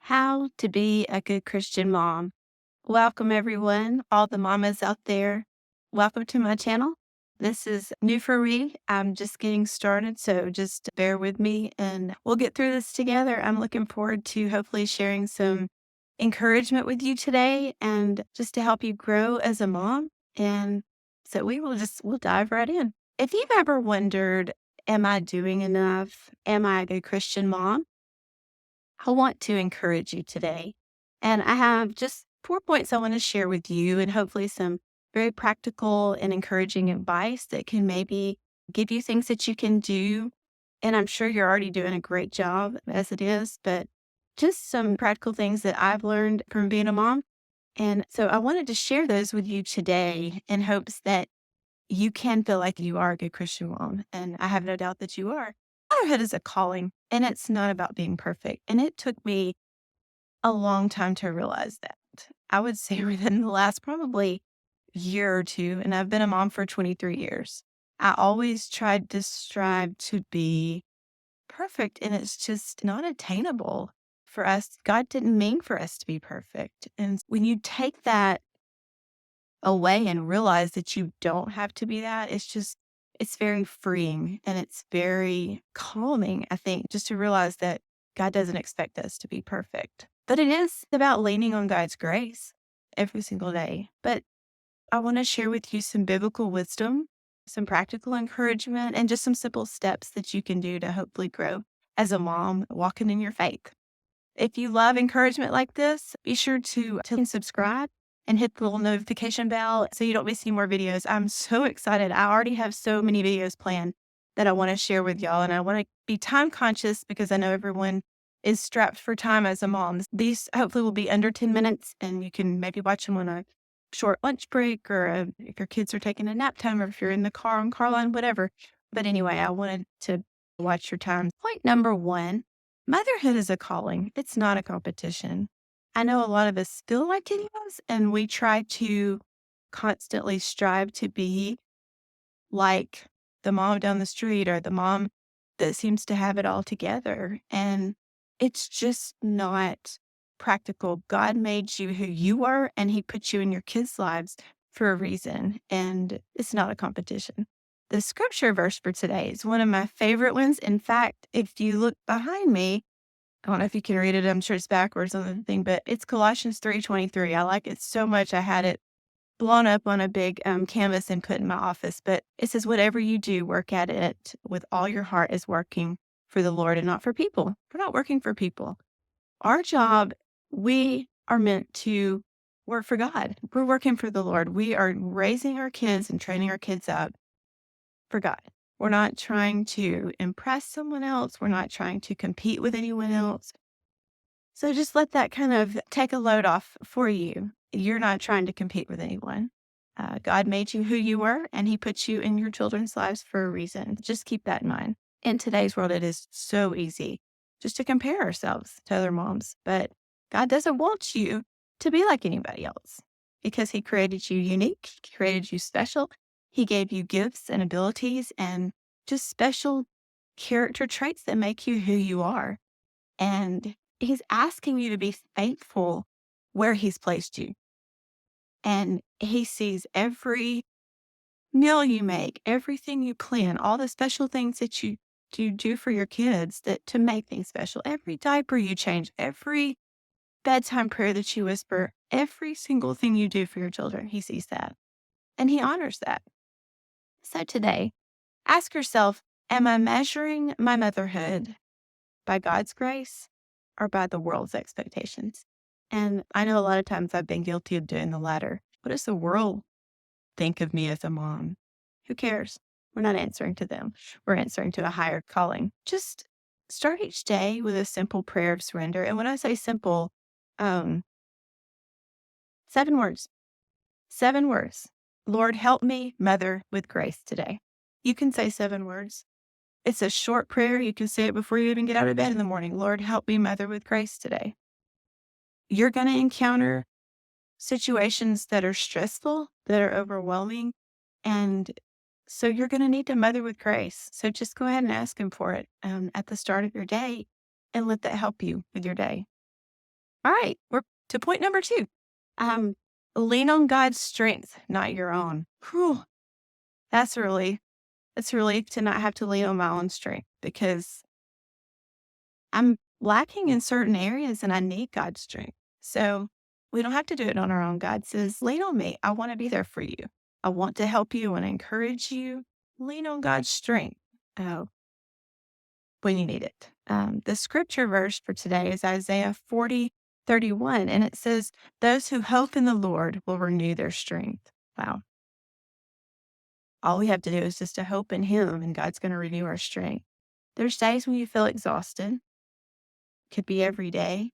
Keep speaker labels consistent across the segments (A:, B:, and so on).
A: How to be a good Christian mom. Welcome, everyone, all the mamas out there. Welcome to my channel. This is new for me. I'm just getting started, so just bear with me and we'll get through this together. I'm looking forward to hopefully sharing some encouragement with you today and just to help you grow as a mom. And so we'll dive right in. If you've ever wondered, am I doing enough? Am I a good Christian mom? I want to encourage you today. And I have just 4 points I want to share with you, and hopefully some very practical and encouraging advice that can maybe give you things that you can do. And I'm sure you're already doing a great job as it is, but just some practical things that I've learned from being a mom. And so I wanted to share those with you today in hopes that you can feel like you are a good Christian mom. And I have no doubt that you are. Motherhood is a calling, and it's not about being perfect. And it took me a long time to realize that. I would say within the last probably year or two, and I've been a mom for 23 years. I always tried to strive to be perfect, and it's just not attainable for us. God didn't mean for us to be perfect. And when you take that away and realize that you don't have to be that, it's very freeing and it's very calming, I think, just to realize that God doesn't expect us to be perfect. But it is about leaning on God's grace every single day. But I want to share with you some biblical wisdom, some practical encouragement, and just some simple steps that you can do to hopefully grow as a mom walking in your faith. If you love encouragement like this, be sure to subscribe and hit the little notification bell so you don't miss any more videos. I'm so excited. I already have so many videos planned that I want to share with y'all, and I want to be time conscious because I know everyone is strapped for time as a mom. These hopefully will be under 10 minutes, and you can maybe watch them on a short lunch break or if your kids are taking a nap time or if you're in the car on car line, whatever. But anyway, I wanted to watch your time. Point number one. Motherhood is a calling. It's not a competition. I know a lot of us feel like it is, and we try to constantly strive to be like the mom down the street or the mom that seems to have it all together. And it's just not practical. God made you who you are, and He put you in your kids' lives for a reason, and it's not a competition. The scripture verse for today is one of my favorite ones. In fact, if you look behind me, I don't know if you can read it. I'm sure it's backwards on the thing, but it's Colossians 3:23. I like it so much. I had it blown up on a big canvas and put in my office. But it says, whatever you do, work at it with all your heart as working for the Lord and not for people. We're not working for people. Our job, we are meant to work for God. We're working for the Lord. We are raising our kids and training our kids up for God. We're not trying to impress someone else. We're not trying to compete with anyone else. So just let that kind of take a load off for you. You're not trying to compete with anyone. God made you who you were, and He put you in your children's lives for a reason. Just keep that in mind. In today's world, it is so easy just to compare ourselves to other moms, but God doesn't want you to be like anybody else because He created you unique, He created you special. He gave you gifts and abilities and just special character traits that make you who you are. And He's asking you to be faithful where He's placed you. And He sees every meal you make, everything you plan, all the special things that you do for your kids that to make things special, every diaper you change, every bedtime prayer that you whisper, every single thing you do for your children. He sees that and He honors that. So today, ask yourself, am I measuring my motherhood by God's grace or by the world's expectations? And I know a lot of times I've been guilty of doing the latter. What does the world think of me as a mom? Who cares? We're not answering to them. We're answering to a higher calling. Just start each day with a simple prayer of surrender. And when I say simple, um, 7 words. 7 words. Lord, help me mother with grace today. You can say 7 words. It's a short prayer. You can say it before you even get out of bed in the morning. Lord, help me mother with grace today. You're going to encounter situations that are stressful, that are overwhelming. And so you're going to need to mother with grace. So just go ahead and ask Him for it at the start of your day and let that help you with your day. All right, we're to point number 2. Um, Lean on God's strength, not your own. Whew, that's a relief. It's a relief to not have to lean on my own strength because I'm lacking in certain areas and I need God's strength. So we don't have to do it on our own. God says, lean on me. I want to be there for you. I want to help you and encourage you. Lean on God's strength when you need it. The scripture verse for today is Isaiah 40:31, and it says, those who hope in the Lord will renew their strength. Wow. All we have to do is just to hope in Him, and God's going to renew our strength. There's days when you feel exhausted. Could be every day.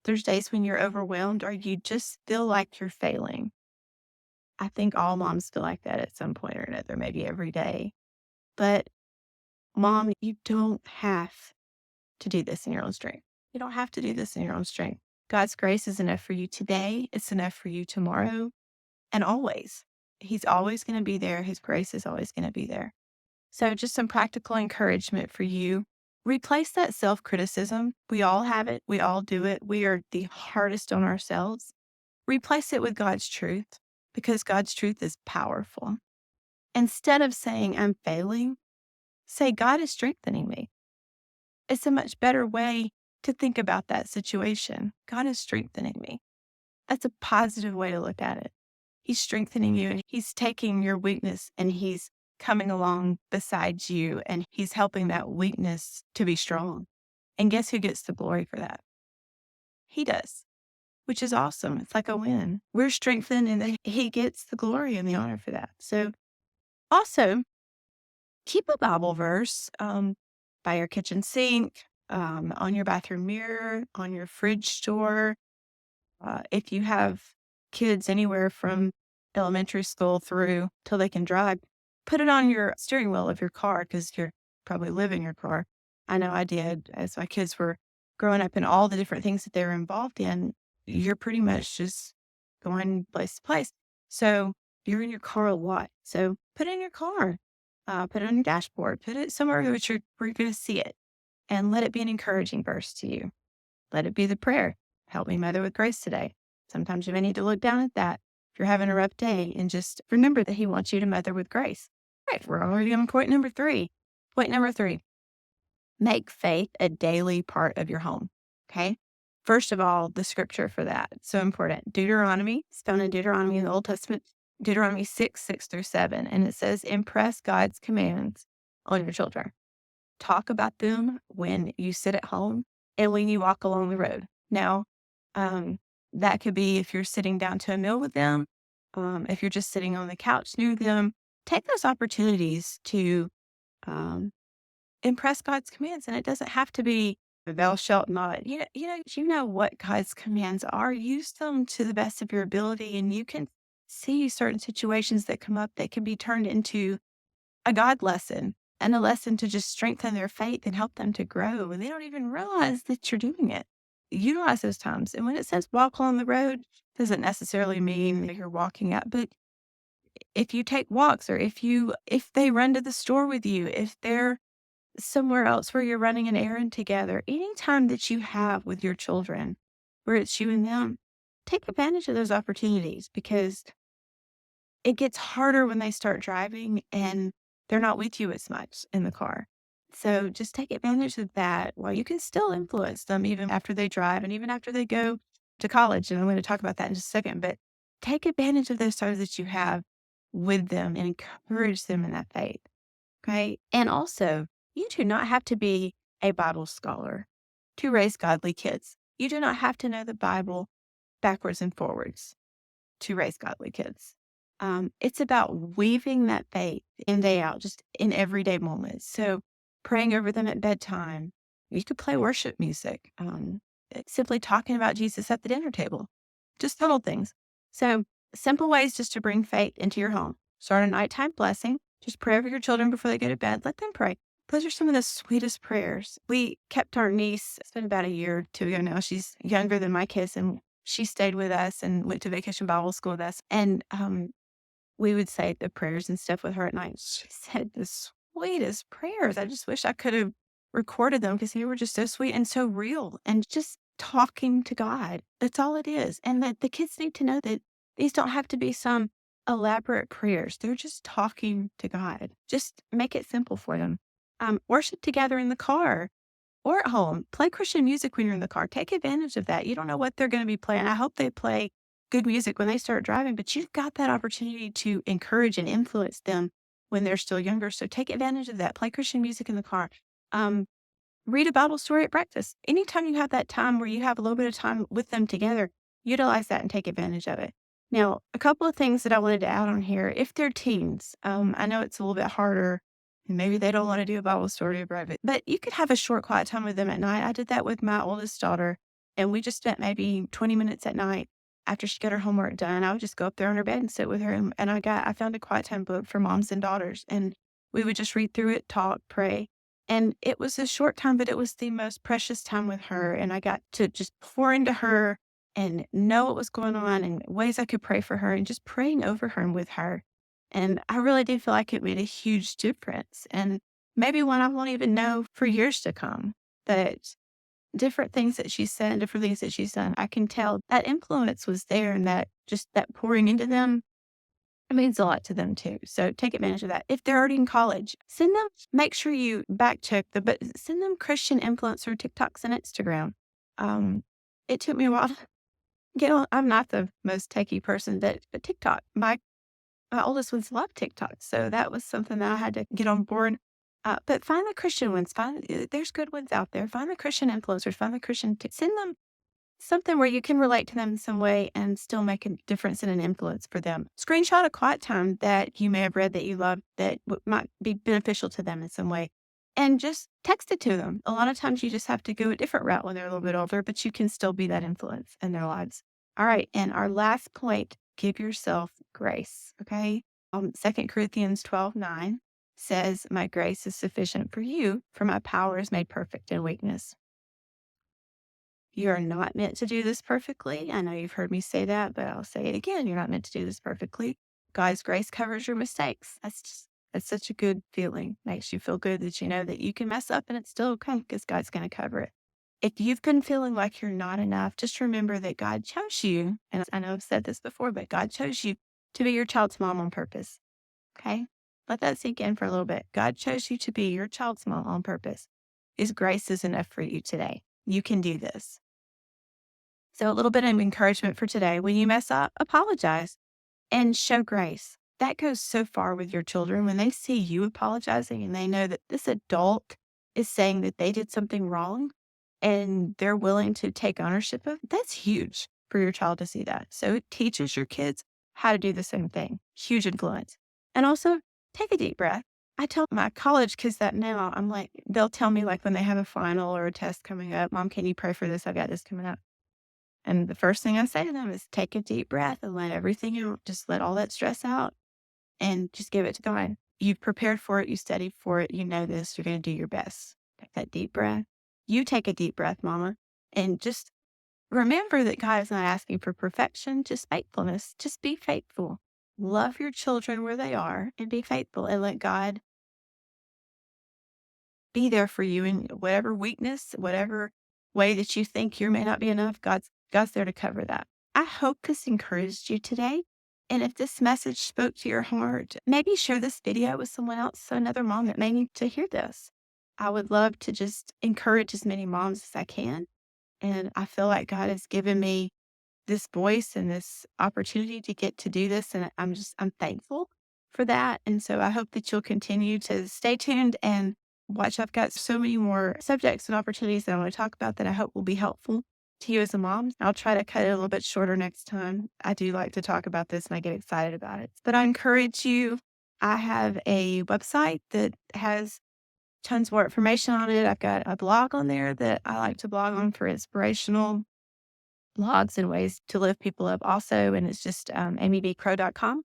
A: There's days when you're overwhelmed or you just feel like you're failing. I think all moms feel like that at some point or another, maybe every day. But mom, you don't have to do this in your own strength. You don't have to do this in your own strength. God's grace is enough for you today. It's enough for you tomorrow and always. He's always going to be there. His grace is always going to be there. So just some practical encouragement for you. Replace that self-criticism. We all have it. We all do it. We are the hardest on ourselves. Replace it with God's truth because God's truth is powerful. Instead of saying I'm failing, say God is strengthening me. It's a much better way to think about that situation. God is strengthening me. That's a positive way to look at it. He's strengthening you and He's taking your weakness and He's coming along beside you and He's helping that weakness to be strong. And guess who gets the glory for that? He does, which is awesome. It's like a win. We're strengthened and then He gets the glory and the honor for that. So also keep a Bible verse by your kitchen sink, on your bathroom mirror, on your fridge door. If you have kids anywhere from elementary school through till they can drive, put it on your steering wheel of your car because you're probably live in your car. I know I did as my kids were growing up and all the different things that they were involved in. You're pretty much just going place to place. So you're in your car a lot. So put it in your car, put it on your dashboard, put it somewhere where you're going to see it and let it be an encouraging verse to you. Let it be the prayer. Help me mother with grace today. Sometimes you may need to look down at that if you're having a rough day and just remember that He wants you to mother with grace. All right, we're already on point number 3. Point number 3, make faith a daily part of your home. Okay. First of all, the scripture for that. So important. Deuteronomy, it's found in Deuteronomy in the Old Testament, Deuteronomy 6:6-7. And it says, impress God's commands on your children. Talk about them when you sit at home and when you walk along the road. Now, that could be if you're sitting down to a meal with them, if you're just sitting on the couch near them, take those opportunities to impress God's commands. And it doesn't have to be thou shalt not. You know what God's commands are. Use them to the best of your ability, and you can see certain situations that come up that can be turned into a God lesson and a lesson to just strengthen their faith and help them to grow. And they don't even realize that you're doing it. Utilize those times. And when it says walk along the road, doesn't necessarily mean that you're walking up, but if you take walks or if they run to the store with you, if they're somewhere else where you're running an errand together, any time that you have with your children, where it's you and them, take advantage of those opportunities because it gets harder when they start driving and they're not with you as much in the car. So just take advantage of that while you can still influence them even after they drive and even after they go to college. And I'm going to talk about that in just a second, but take advantage of those times that you have with them and encourage them in that faith. Okay. And also, you do not have to be a Bible scholar to raise godly kids. You do not have to know the Bible backwards and forwards to raise godly kids. It's about weaving that faith in day out, just in everyday moments. So praying over them at bedtime. You could play worship music. Simply talking about Jesus at the dinner table. Just little things. So simple ways just to bring faith into your home. Start a nighttime blessing. Just pray over your children before they go to bed. Let them pray. Those are some of the sweetest prayers. We kept our niece, it's been about a year or 2 ago now. She's younger than my kids, and she stayed with us and went to vacation Bible school with us. And we would say the prayers and stuff with her at night. She said the sweetest prayers. I just wish I could have recorded them because they were just so sweet and so real and just talking to God. That's all it is. And that the kids need to know that these don't have to be some elaborate prayers. They're just talking to God. Just make it simple for them. Worship together in the car or at home. Play Christian music when you're in the car. Take advantage of that. You don't know what they're going to be playing. I hope they play good music when they start driving, but you've got that opportunity to encourage and influence them when they're still younger. So take advantage of that. Play Christian music in the car. Um, Read a Bible story at breakfast. Anytime you have that time where you have a little bit of time with them together, utilize that and take advantage of it. Now, a couple of things that I wanted to add on here. If they're teens, I know it's a little bit harder and maybe they don't want to do a Bible story at breakfast, but you could have a short, quiet time with them at night. I did that with my oldest daughter, and we just spent maybe 20 minutes at night after she got her homework done. I would just go up there on her bed and sit with her, and I found a quiet time book for moms and daughters, and we would just read through it, talk, pray, and it was a short time, but it was the most precious time with her. And I got to just pour into her and know what was going on and ways I could pray for her and just praying over her and with her. And I really did feel like it made a huge difference. And maybe one I won't even know for years to come, that different things that she said, different things that she's done, I can tell that influence was there and that just that pouring into them, it means a lot to them too. So take advantage of that. If they're already in college, send them, make sure you back check but send them Christian influencer TikToks and Instagram. Um, it took me a while to get on. I'm not the most techie person, but TikTok, my oldest ones love TikTok. So that was something that I had to get on board. But find the Christian ones. There's good ones out there. Find the Christian influencers. Find the Christian. Send them something where you can relate to them in some way and still make a difference and an influence for them. Screenshot a quiet time that you may have read that you love that might be beneficial to them in some way. And just text it to them. A lot of times you just have to go a different route when they're a little bit older, but you can still be that influence in their lives. All right. And our last point, give yourself grace. Okay. 2 Corinthians 12:9 says, "My grace is sufficient for you, for my power is made perfect in weakness." You are not meant to do this perfectly. I know you've heard me say that, but I'll say it again. You're not meant to do this perfectly. God's grace covers your mistakes. That's such a good feeling. Makes you feel good that you know that you can mess up and it's still okay because God's going to cover it. If you've been feeling like you're not enough, just remember that God chose you. And I know I've said this before, but God chose you to be your child's mom on purpose. Okay? Let that sink in for a little bit. God chose you to be your child's mom on purpose. His grace is enough for you today. You can do this. So a little bit of encouragement for today. When you mess up, apologize and show grace. That goes so far with your children. When they see you apologizing and they know that this adult is saying that they did something wrong and they're willing to take ownership of it, that's huge for your child to see that. So it teaches your kids how to do the same thing. Huge influence. And also take a deep breath. I tell my college kids that now. I'm like, they'll tell me like when they have a final or a test coming up, Mom, can you pray for this? I got this coming up. And the first thing I say to them is take a deep breath and let everything out. Just let all that stress out and just give it to God. You've prepared for it. You studied for it. You know this. You're going to do your best. Take that deep breath. You take a deep breath, Mama, and just remember that God is not asking for perfection, just faithfulness. Just be faithful. Love your children where they are and be faithful and let God be there for you in whatever weakness, whatever way that you think you may not be enough. God's there to cover that. I hope this encouraged you today. And if this message spoke to your heart, maybe share this video with someone else, another mom that may need to hear this. I would love to just encourage as many moms as I can. And I feel like God has given me this voice and this opportunity to get to do this. And I'm thankful for that. And so I hope that you'll continue to stay tuned and watch. I've got so many more subjects and opportunities that I want to talk about that I hope will be helpful to you as a mom. I'll try to cut it a little bit shorter next time. I do like to talk about this and I get excited about it. But I encourage you. I have a website that has tons more information on it. I've got a blog on there that I like to blog on for inspirational blogs and ways to lift people up also. And it's just amybcrow.com.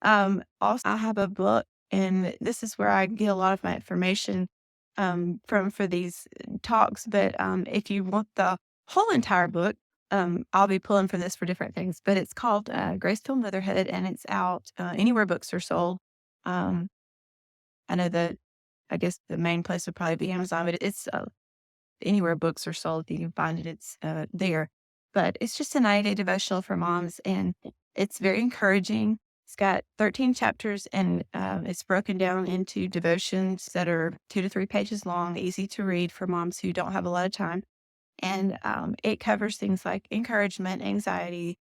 A: Also, I have a book, and this is where I get a lot of my information from for these talks. But if you want the whole entire book, I'll be pulling from this for different things. But it's called Graceful Motherhood, and it's out anywhere books are sold. I know that I guess the main place would probably be Amazon, but it's anywhere books are sold, you can find it. It's there. But it's just a 90-day devotional for moms, and it's very encouraging. It's got 13 chapters, and it's broken down into devotions that are 2 to 3 pages long, easy to read for moms who don't have a lot of time. And it covers things like encouragement, anxiety,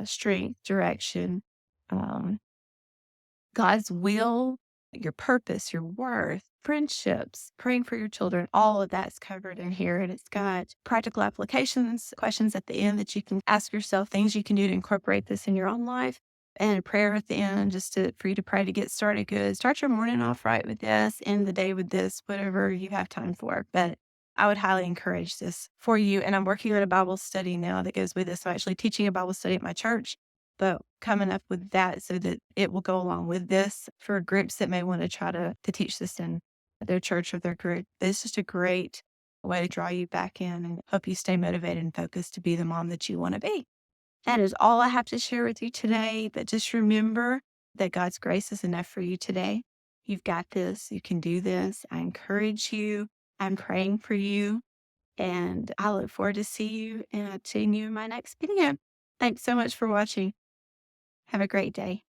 A: strength, direction, um, God's will, your purpose, your worth, friendships, praying for your children, all of that's covered in here. And it's got practical applications, questions at the end that you can ask yourself, things you can do to incorporate this in your own life, and a prayer at the end for you to pray to get started good. Start your morning off right with this, end the day with this, whatever you have time for. But I would highly encourage this for you. And I'm working on a Bible study now that goes with this. I'm actually teaching a Bible study at my church, but coming up with that so that it will go along with this for groups that may want to try to teach this in their church or their group. It's just a great way to draw you back in and help you stay motivated and focused to be the mom that you want to be. That is all I have to share with you today. But just remember that God's grace is enough for you today. You've got this. You can do this. I encourage you. I'm praying for you. And I look forward to seeing you in my next video. Thanks so much for watching. Have a great day.